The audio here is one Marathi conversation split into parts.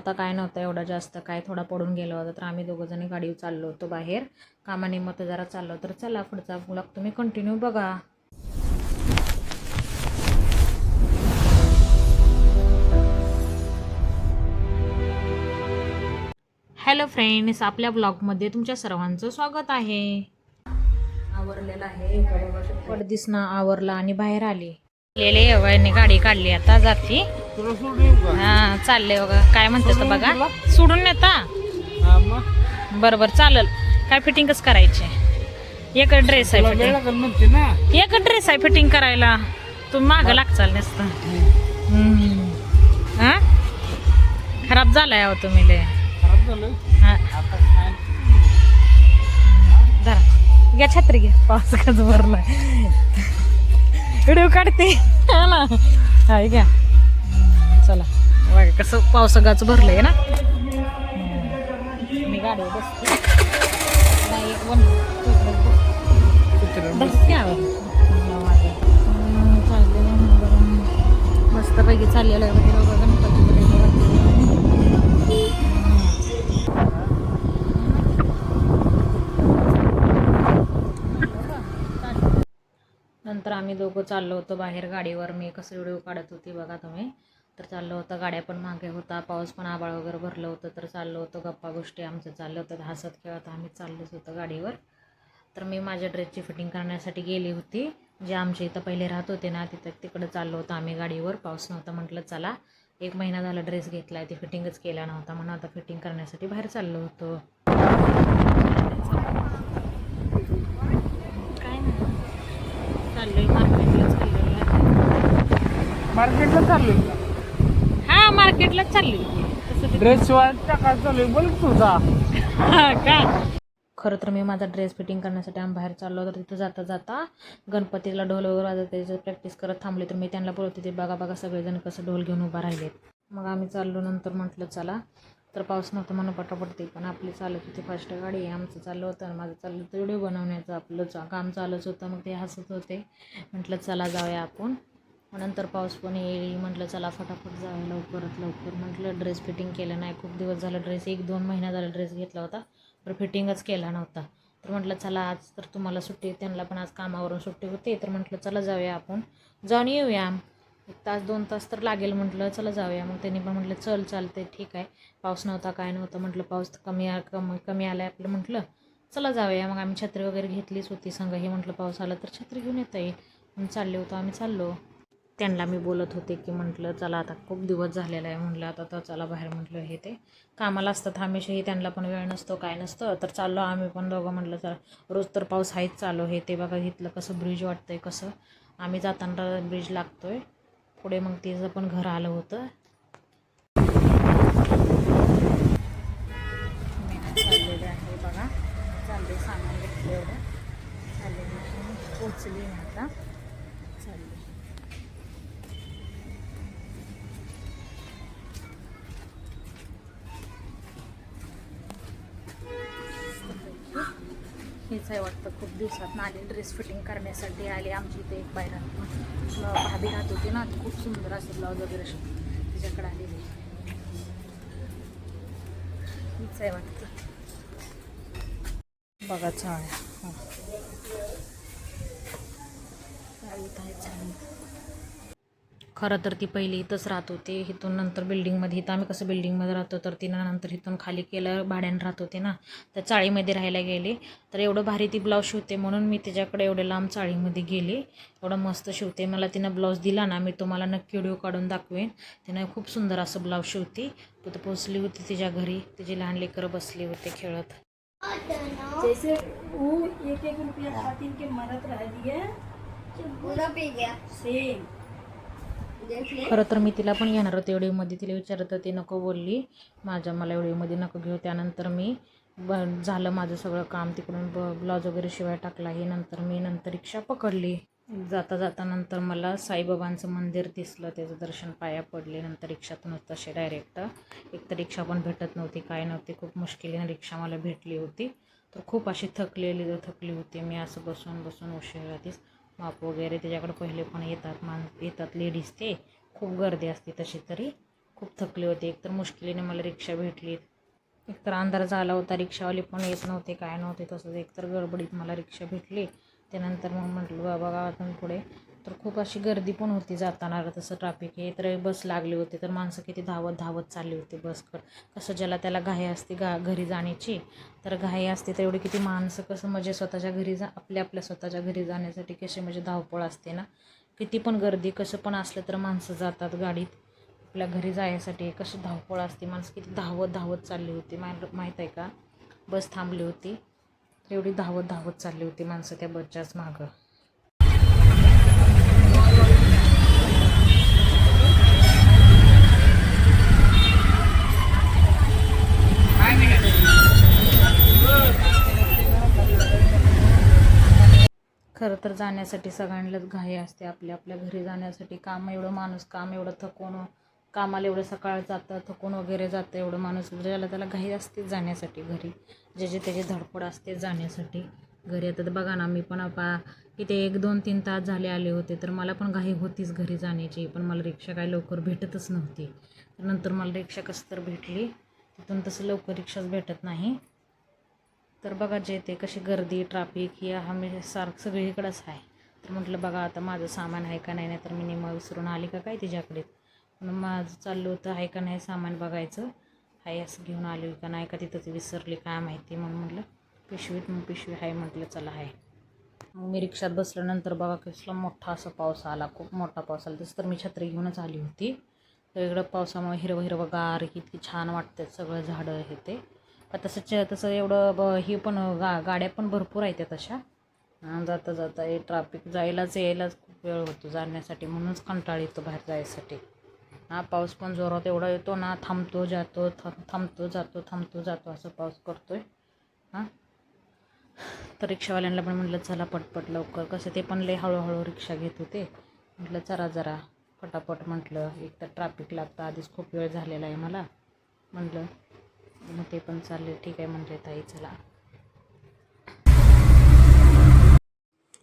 नव्हता, काय नव्हतं एवढा जास्त, काय थोडा पडून गेला होता. तर आम्ही दोघंजणी गाडीवर चाललो होतो बाहेर कामानिमित्त जरा चाललो. तर चला पुढचा ब्लॉग तुम्ही कंटिन्यू बघा. हॅलो फ्रेंड्स, आपल्या ब्लॉगमध्ये तुमच्या सर्वांचं स्वागत आहे. आवरलेलं आहे, पडदिसना आवरला आणि बाहेर आली. लेले गाडी काढली, आता जाती. हा चालले बघा. काय म्हणते तर बघा, सोडून नेता. बरोबर चालेल. काय फिटिंगच करायचे. एक ड्रेस आहे फिटिंग, एक ड्रेस आहे फिटिंग करायला. तू माग लागचाल नसतं. हा खराब झालाय अहो तुम्ही लय. धरा घ्या छत्री घ्या, पाऊस कच भरलाय. व्हिडिओ काढते ना. हाय घ्या. चला बघा कसं पावसागाच भरलंय ना. मी गाडीवर बसते. नाही मस्तपैकी चाललेलं आहे बघा गणपतीकडे. नंतर आम्ही दोघं चाललो होतो बाहेर गाडीवर. मी कसं व्हिडिओ काढत होती बघा तुम्ही. तर चाललो होतं, गाड्या पण मागे होता, पाऊस पण आबाळ वगैरे भरलं होतं. तर चाललो होतं, गप्पा गोष्टी आमचं चाललं होतं, हसत खेळत आम्ही चाललोच होतं गाडीवर. तर मी माझ्या ड्रेसची फिटिंग करण्यासाठी गेली होती. जे आमच्या इथं पहिले राहत होते ना तिकडं चाललो होतं आम्ही गाडीवर. पाऊस नव्हता, म्हटलं चला 1 महिना झाला ड्रेस घेतला आहे, ते फिटिंगच केला नव्हता म्हणून आता फिटिंग करण्यासाठी बाहेर चाललो होतो. काय नाही चाललोय मार्केटला चाललोय. हा मार्केटला चाललोय. ड्रेस टाका चालू बोल तुझा का. खरं तर मी माझा ड्रेस फिटिंग करण्यासाठी आम्ही बाहेर चाललो. तर तिथं जाता जाता गणपतीला ढोल वगैरे वाजत त्याचं प्रॅक्टिस करत थांबले. तर मी त्यांना बोलते ते बघा बघा सगळेजण कसं ढोल घेऊन उभा राहिलेत. मग आम्ही चाललो. नंतर म्हटलं चला, तर पाऊस नव्हतं म्हणून पटापट पण आपली चालत होती फास्ट गाडी. आमचं चाललं होतं, माझं चाललं होतं व्हिडिओ बनवण्याचं, आपलं काम चालूच होतं. मग ते हसत होते. म्हटलं चला जाऊया आपण. मग नंतर पाऊस पण येईल, म्हटलं चला फटाफट जाऊया लवकरात लवकर. म्हटलं ड्रेस फिटिंग केलं नाही, खूप दिवस झालं ड्रेस, 1-2 महिना झाला ड्रेस घेतला होता तर फिटिंगच केला नव्हता. तर म्हटलं चला आज तर तुम्हाला सुट्टी, त्यांना पण आज कामावरून सुट्टी होते. तर म्हटलं चला जाऊया आपण, जाऊन येऊया. 1 तास 2 तास तर लागेल, म्हटलं चला जाऊया. मग त्यांनी पण म्हटलं चल चालते ठीक आहे. पाऊस नव्हता काय नव्हतं, म्हटलं पाऊस कमी आला आहे आपलं, म्हटलं चला जाऊया. मग आम्ही छत्री वगैरे घेतलीच होती संग. हे म्हटलं पाऊस आला तर छत्री घेऊन येता येईल म्हणून चालले होतो आम्ही. चाललो त्यांना मी बोलत होते की म्हटलं चला आता खूप दिवस झालेला आहे, म्हटलं आता तर चला बाहेर. म्हटलं हे ते कामाला असतात हमेशाही, त्यांना पण वेळ नसतो काय नसतं. तर चाललो आम्ही पण दोघं. म्हटलं चला रोज तर पाऊस आहेच चालू. हे ते बघा घेतलं कसं ब्रिज वाटतंय, कसं आम्ही जाताना ब्रिज लागतोय पुढे. मग तिचं पण घर आलं होतं. चाललेले आहे बघा, चालले सामान घेतलं एवढं, चालले पोचली आता चालले. हेच आहे वाटतं, खूप दिवसात आली ड्रेस फिटिंग करण्यासाठी आली. आमची इथे एक बाहेर भाभी राहत होती ना, खूप सुंदर असं ब्लाऊज वगैरे तिच्याकडे आलेली. हीच आहे वाटतं बघा. छान खरं तर ती पहिली इथंच राहत होते. इथून नंतर बिल्डिंगमध्ये, इथं आम्ही कसं बिल्डिंगमध्ये राहतो, तर तिनं नंतर इथून खाली केलं, भाड्यानं राहत होते ना, तर चाळीमध्ये राहायला गेले. तर एवढं भारी ती ब्लाऊज शिवते म्हणून मी तिच्याकडे एवढे लांब चाळीमध्ये गेले. एवढं मस्त शिवते. मला तिनं ब्लाऊज दिला ना, मी तुम्हाला नक्की व्हिडिओ काढून दाखवेन. तिनं खूप सुंदर असं ब्लाऊज शिवते. तिथं पोचली होती तिच्या घरी, तिची लहान लेकरं बसले होते खेळत. जैसे वो 1-1 रुपया खातिर के मरत रह दिए पूरा पी गया सेम. खरं तर मी तिला पण घेणार होते व्हिडिओमध्ये, तिला विचारत होती, नको बोलली मला व्हिडिओमध्ये नको घेऊ. त्यानंतर मी झालं माझं सगळं काम, तिकडून ब्लाऊज वगैरे शिवाय टाकला. हे नंतर रिक्षा पकडली. जाता जाता नंतर मला साईबाबांचं मंदिर दिसलं, त्याचं दर्शन पाया पडले. नंतर रिक्षातूनच तसे डायरेक्ट, एक तर रिक्षा पण भेटत नव्हती काय नव्हती, खूप मुश्किलीने रिक्षा मला भेटली होती. तर खूप अशी थकली होती मी, असं बसून बसून उशीर राहतीस. माप वगैरे त्याच्याकडे पहिले पण येतात लेडीज, ते खूप गर्दी असते तशी तरी खूप थकले होते. एकतर मुश्किलीने मला रिक्षा भेटली, एकतर अंधार झाला होता, रिक्षावाले पण येत नव्हते, काय नव्हते. तसंच एकतर गडबडीत मला रिक्षा भेटली. त्यानंतर मग म्हटलं बाबा गावातून पुढे तर खूप अशी गर्दी पण होती जाताना, तसं ट्रॅफिक आहे. तर बस लागली होती, तर माणसं किती धावत धावत चालली होती बसकडं. कसं ज्याला त्याला घाई असते घरी जाण्याची, तर घाई असते तर एवढी किती माणसं कसं म्हणजे स्वतःच्या घरी आपल्या स्वतःच्या घरी जाण्यासाठी कशी म्हणजे धावपळ असते ना. किती पण गर्दी कसं पण असलं तर माणसं जातात गाडीत आपल्या घरी जाण्यासाठी. कशी धावपळ असते, माणसं किती धावत धावत चालली होती माहीत आहे का. बस थांबली होती तर एवढी धावत धावत चालली होती माणसं त्या बसच्याच मागं. खरं तर जाण्यासाठी सगळ्यांनाच घाई असते आपल्या घरी जाण्यासाठी. काम एवढं थकून कामाला एवढं सकाळ जातं, थकून वगैरे जातं एवढं माणूस, ज्याला त्याला घाई असते जाण्यासाठी घरी, जे त्याची धडपड असते जाण्यासाठी घरी. आता तर बघा ना, मी पण किती 1-2-3 तास झाले आले होते, तर मला पण घाई होतीच घरी जाण्याची, पण मला रिक्षा काय लवकर भेटतच नव्हती. नंतर मला रिक्षा कसं तर भेटली, तिथून तसं लवकर रिक्षाच भेटत नाही. तर बघा जे ते कशी गर्दी ट्रॅफिक या सगळीकडेच आहे. तर म्हटलं बघा आता माझं सामान आहे का नाही, तर मी निम्मा विसरून आली का काय तिच्याकडे. म्हणून माझं चाललं होतं आहे का नाही सामान बघायचं, आहे असं घेऊन आली का नाही का तिथंच विसरली काय माहिती. म्हणून म्हटलं पिशवी आहे, म्हटलं चला आहे. मग मी रिक्षात बसल्यानंतर बघा कसला मोठा असा पाऊस आला, खूप मोठा पाऊस आला. तसं तर मी छत्री घेऊनच आली होती. तर इकडं पावसामुळे हिरवं गार इतकी छान वाटतं सगळं झाडं हे ते. तसं एवढं ही पण गाड्या पण भरपूर आहेत तशा. जाता हे ट्रॅफिक यायलाच खूप वेळ होतो जाण्यासाठी, म्हणूनच कंटाळ येतो बाहेर जायसाठी. पाऊस पण जोरात एवढा येतो ना, थांबतो जातो थांबतो जातो असं पाऊस करतोय. तर रिक्षावाल्यांना पण म्हटलं चला पटपट लवकर, कसं ते पण लय हळूहळू रिक्षा घेत होते. म्हटलं चला जरा पटापट, म्हटलं एक तर ट्रॅफिक लागतं, आधीच खूप वेळ झालेला आहे मला. म्हटलं मग ते पण चालले, ठीक आहे म्हटले ताई चला.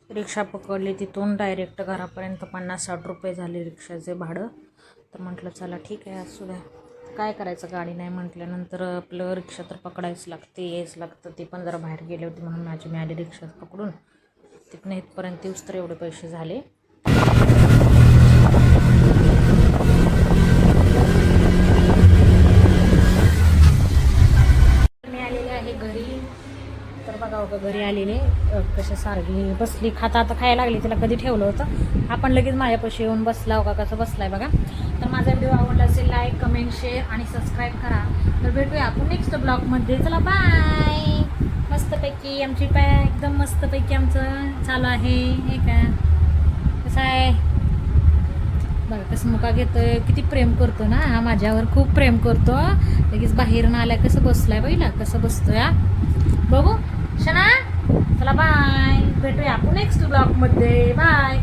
रिक्षा पकडली, तिथून डायरेक्ट घरापर्यंत 50-60 रुपये झाले रिक्षाचे भाडं. तर म्हटलं चला ठीक आहे असू द्या, काय करायचं, गाडी नाही म्हटल्यानंतर आपलं रिक्षा तर पकडायच लागते, यायचं लागतं. ते पण जरा बाहेर गेले होते म्हणून मी आली रिक्षा पकडून. तिथून इथपर्यंत येऊस तर एवढे पैसे झाले. मी आलेले आहे घरी. तर बघा घरी आलेले कशा सारखी बसली खाता, आता खायला लागली. तिला कधी ठेवलं होतं, आपण लगेच माझ्यापाशी येऊन बसला हो का, कसं बसलाय बघा. तर माझा व्हिडिओ आवडला असेल लाईक कमेंट शेअर आणि सबस्क्राईब करा. तर भेटूया आपण नेक्स्ट ब्लॉगमध्ये. चला बाय. मस्तपैकी आमची एकदम मस्तपैकी आमचं चालू आहे हे का. कसं आहे बघा, कसं मुका घेतोय, किती प्रेम करतो ना हा माझ्यावर, खूप प्रेम करतो. लगेच बाहेरून आलाय कसं बसलाय बघितला कसं बसतोय. बघू शना, चला बाय. भेटूया आपण नेक्स्ट ब्लॉगमध्ये. बाय.